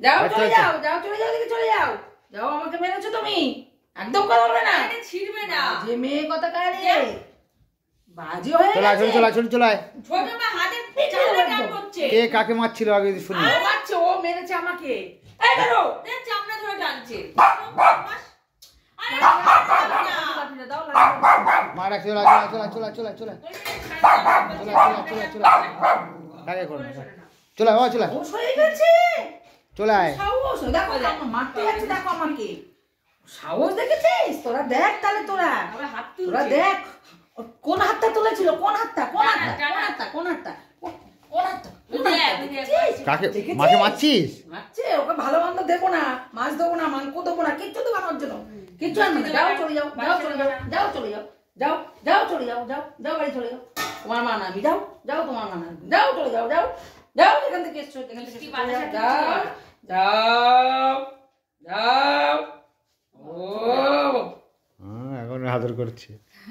যাও চলে যাও, যাও চলে যাও, দিকে চলে যাও। যাও, আমাকে মেরেছো তুমি, একদম কথা বলবে না, ছিড়বে না। যে মেয়ে কথা কারে বাজে হয়ে চলে গেছে। চলে চলে চলে ছোট মা হাতে চামড়া টান করছে। কে কাকে মারছিল আগে শুনি। ও মারছে, ও মেরেছে আমাকে। এই বেরো, চামড়া ধরে টানছে। দাও মারা চলে চলে চলে চলে চলে চলে চলে চলে কাকে করো চলে ও চলে সাহস হয়ে গেছে, চলে আয়। সাহস। দেখো দেখো মারতে যাচ্ছে, দেখো আমাকে সাহস দেখেছিস তোরা? দেখ তাহলে তোরা, হাত তোরা দেখ কোন হাতটা তুলেছিল, কোন হাতটা, কোন হাতটা, কোন হাতটা, কোন হাতটা, কোন হাতটা, দেখেছিস? কাকে দেখেছিস? মাকে মারছিস? মারছে, ওকে ভালো মন্দ দেবো না, মাছ দেবো না, মাংস দেবো না, কিচ্ছু দেবো না ওর জন্য, কিচ্ছু আনবে না। যাও চলে যাও, যাও চলে যাও, যাও চলে যাও, যাও যাও চলে যাও, যাও যাও বাড়ি চলে যাও। তোমার মা নামি, যাও যাও, তোমার মা নামি, যাও চলে যাও, যাও যাও, এখান থেকে এসছো, এখান থেকে এসছো, চলে যাও, যাও যাও। ও এখন আদর করছে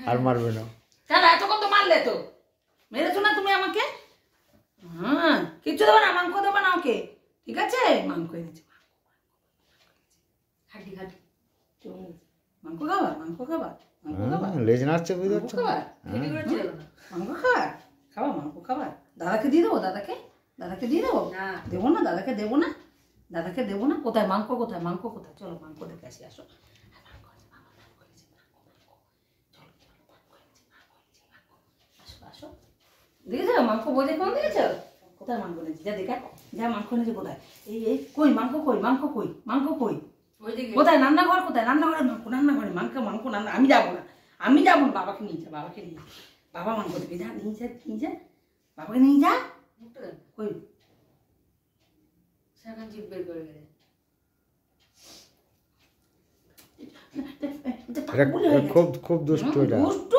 আর মারবে না। কেন এতক্ষণ তো মারলে তো, মেরেছো না তুমি আমাকে? হ্যাঁ, কিচ্ছু দেবে না, মাংস দেবে না ওকে, ঠিক আছে? মাংস এনেছে, হাড্ডি হাড্ডি মাংস খাবার, মাংস খাবার, মাংস খাবার, লেজ নাচছে বুঝতে মাংস পারছো? খাবার, হেভি করে ছিল না। মাংস খাবার, খাবার, মাংস খাবার। দাদাকে দিয়ে দেবো, দাদাকে, দাদাকে দিয়ে দেবো? না। দেবো না, দাদাকে দেবো না, দাদাকে দেবো না। কোথায় মাংস, কোথায় মাংস, কোথায়? চলো মাংস দেখে আসি, আসো। দেখেছো মাংস বোঝে কোন দেখেছো? কোথায় মাংস নেছি? যা দেখা, যা মাংস নেছে কোথায়? এই কই মাংস, কই মাংস, কই মাংস, কই ওইদিকে কোথায়? রান্নাঘর কোথায়? রান্নাঘরে মাংস, রান্নাঘরে মাংস, মাংস রান্না। আমি যাবো না, আমি যাবো না, বাবাকে নিয়ে যা, বাবাকে নিয়ে যা, বাবা মাংস দেবে, যা নিয়ে যা, নিয়ে যা, বাবাকে নিয়ে যা। কই সেখান জিভ বের করে গেলে খুব খুব দুষ্টু এটা। দুষ্টু